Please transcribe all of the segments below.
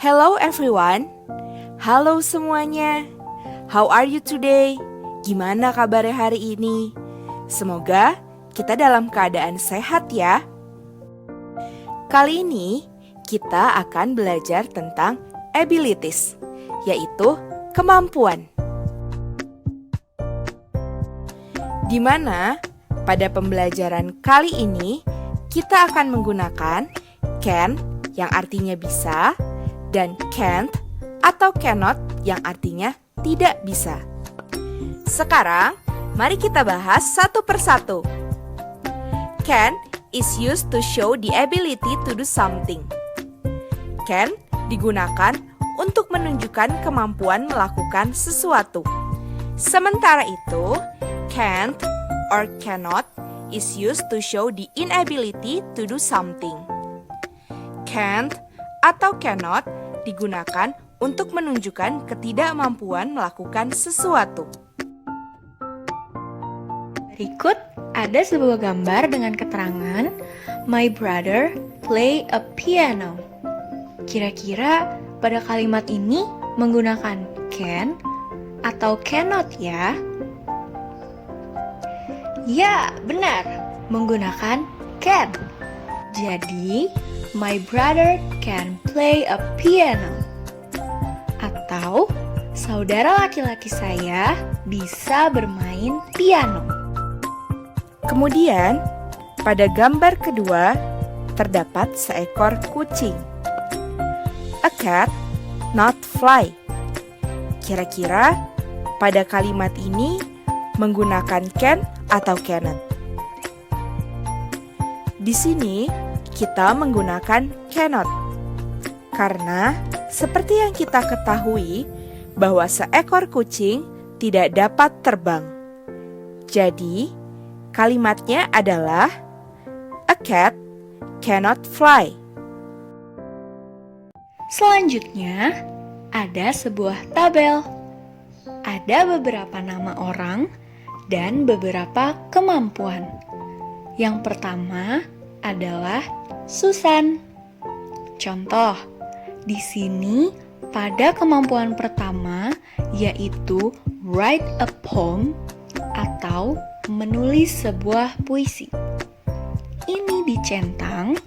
Hello everyone. Halo semuanya. How are you today? Gimana kabarnya hari ini? Semoga kita dalam keadaan sehat ya. Kali ini kita akan belajar tentang abilities, yaitu kemampuan. Di mana pada pembelajaran kali ini kita akan menggunakan can yang artinya bisa dan can't atau cannot yang artinya tidak bisa. Sekarang, mari kita bahas satu persatu. Can is used to show the ability to do something. Can digunakan untuk menunjukkan kemampuan melakukan sesuatu. Sementara itu, can't or cannot is used to show the inability to do something. Can't atau cannot digunakan untuk menunjukkan ketidakmampuan melakukan sesuatu. Berikut ada sebuah gambar dengan keterangan My brother play a piano. Kira-kira pada kalimat ini menggunakan can atau cannot ya? Ya, benar, menggunakan can. Jadi, my brother can play a piano. Atau, saudara laki-laki saya bisa bermain piano. Kemudian, pada gambar kedua, terdapat seekor kucing. A cat, not fly. Kira-kira, pada kalimat ini menggunakan can atau cannot? Di sini, kita menggunakan cannot. Karena, seperti yang kita ketahui, bahwa seekor kucing tidak dapat terbang. Jadi, kalimatnya adalah a cat cannot fly. Selanjutnya, ada sebuah tabel. Ada beberapa nama orang dan beberapa kemampuan. Yang pertama adalah Susan. Contoh, di sini pada kemampuan pertama yaitu write a poem atau menulis sebuah puisi. Ini dicentang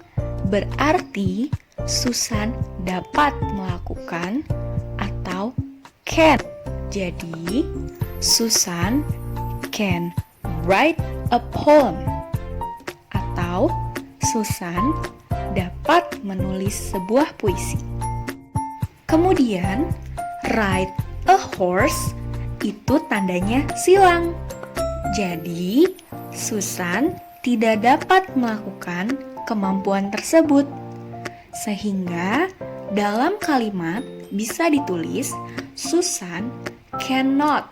berarti Susan dapat melakukan atau can. Jadi, Susan can write a poem atau Susan dapat menulis sebuah puisi. Kemudian, ride a horse itu tandanya silang. Jadi, Susan tidak dapat melakukan kemampuan tersebut. Sehingga, dalam kalimat bisa ditulis Susan cannot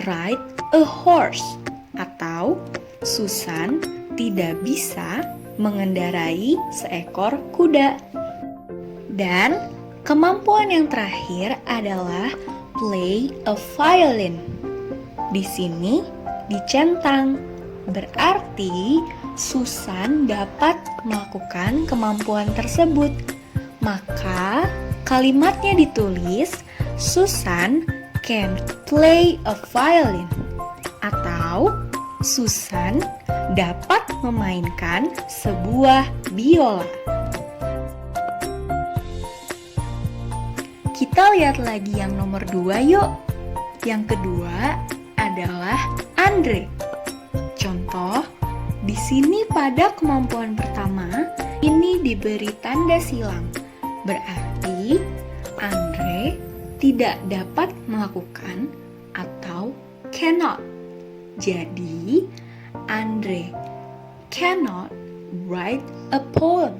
ride a horse atau Susan tidak bisa mengendarai seekor kuda. Dan kemampuan yang terakhir adalah play a violin. Di sini dicentang, berarti Susan dapat melakukan kemampuan tersebut. Maka kalimatnya ditulis Susan can play a violin atau Susan dapat memainkan sebuah biola. Kita lihat lagi yang nomor 2 yuk. Yang kedua adalah Andre. Contoh, di sini pada kemampuan pertama ini diberi tanda silang. Berarti Andre tidak dapat melakukan atau cannot. Jadi, Andre cannot write a poem.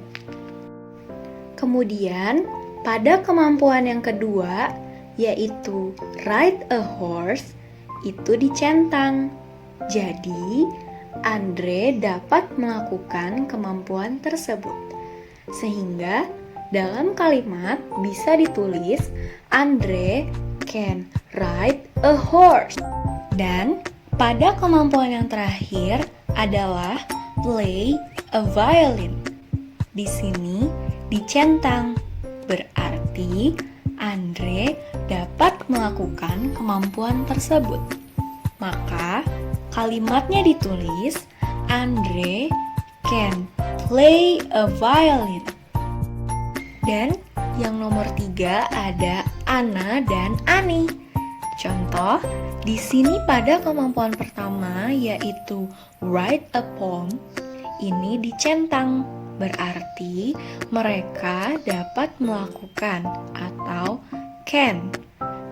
Kemudian, pada kemampuan yang kedua, yaitu ride a horse, itu dicentang. Jadi, Andre dapat melakukan kemampuan tersebut. Sehingga, dalam kalimat bisa ditulis Andre can ride a horse. Dan pada kemampuan yang terakhir adalah play a violin. Di sini dicentang. Berarti Andre dapat melakukan kemampuan tersebut. Maka kalimatnya ditulis, Andre can play a violin. Dan yang nomor 3 ada Anna dan Ani. Contoh, di sini pada kemampuan pertama yaitu write a poem, ini dicentang. Berarti mereka dapat melakukan atau can.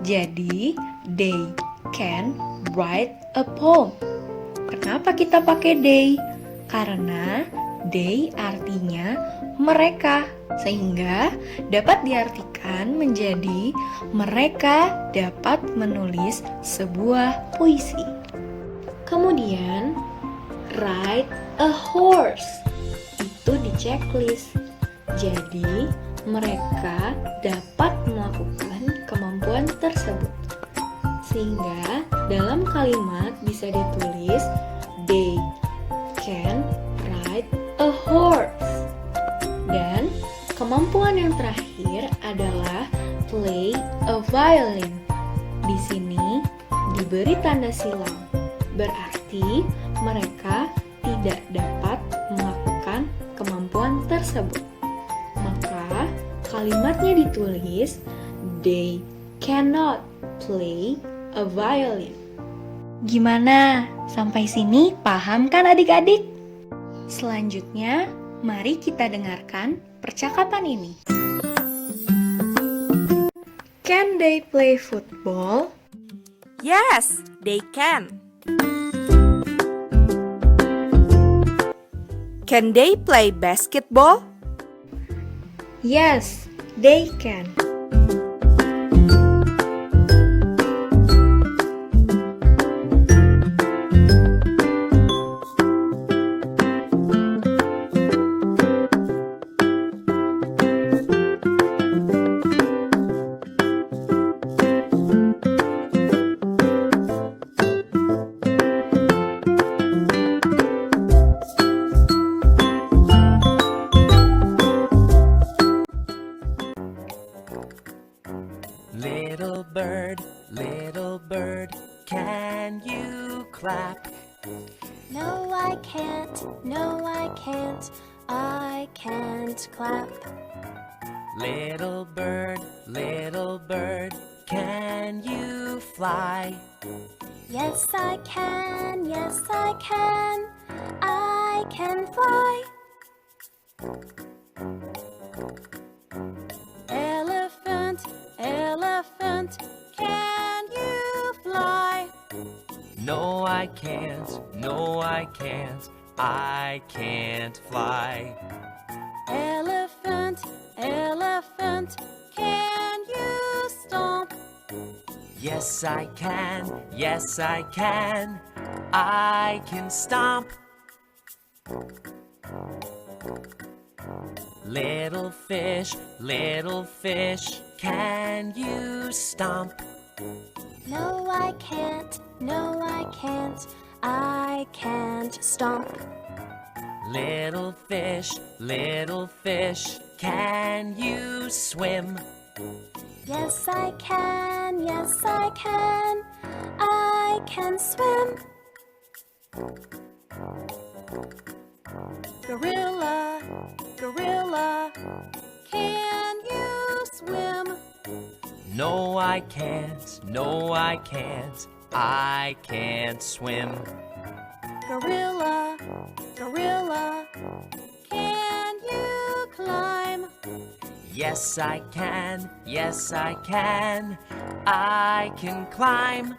Jadi, they can write a poem. Kenapa kita pakai they? Karena they artinya mereka, sehingga dapat diartikan menjadi mereka dapat menulis sebuah puisi. Kemudian, ride a horse itu di checklist. Jadi, mereka dapat melakukan kemampuan tersebut. Sehingga dalam kalimat bisa ditulis they can ride a horse. Dan kemampuan yang terakhir adalah play a violin. Di sini diberi tanda silang. Berarti mereka tidak dapat melakukan kemampuan tersebut. Maka kalimatnya ditulis they cannot play a violin. Gimana? Sampai sini paham kan adik-adik? Selanjutnya, mari kita dengarkan percakapan ini. Can they play football? Yes, they can. Can they play basketball? Yes, they can. Little bird, can you clap? No, I can't. No, I can't. I can't clap. Little bird, can you fly? Yes, I can. Yes, I can. I can fly. Elephant, elephant, can you fly? No, I can't. No, I can't. I can't fly. Elephant, elephant, can you stomp? Yes, I can. Yes, I can. I can stomp. Little fish, can you stomp? No, I can't. No, I can't. I can't stomp. Little fish, can you swim? Yes, I can. Yes, I can. I can swim. Gorilla, gorilla, can you swim? No, I can't. No, I can't. I can't swim. Gorilla, gorilla, can you climb? Yes, I can. Yes, I can. I can climb.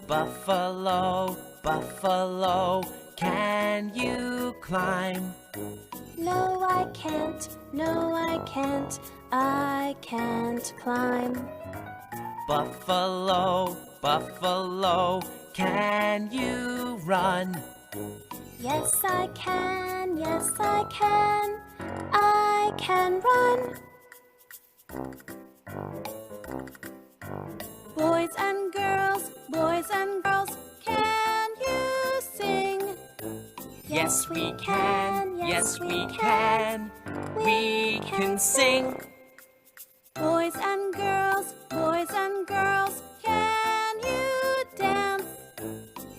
Buffalo, can you climb? No, I can't. No, I can't. I can't climb. Buffalo, can you run? Yes, I can. Yes, I can. I can run. Boys and girls, can you sing? Yes, we can. Yes, we can. We can sing. Boys and girls, can you dance?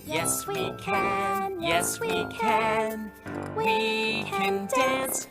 Yes, we can. Yes, we can. We can dance.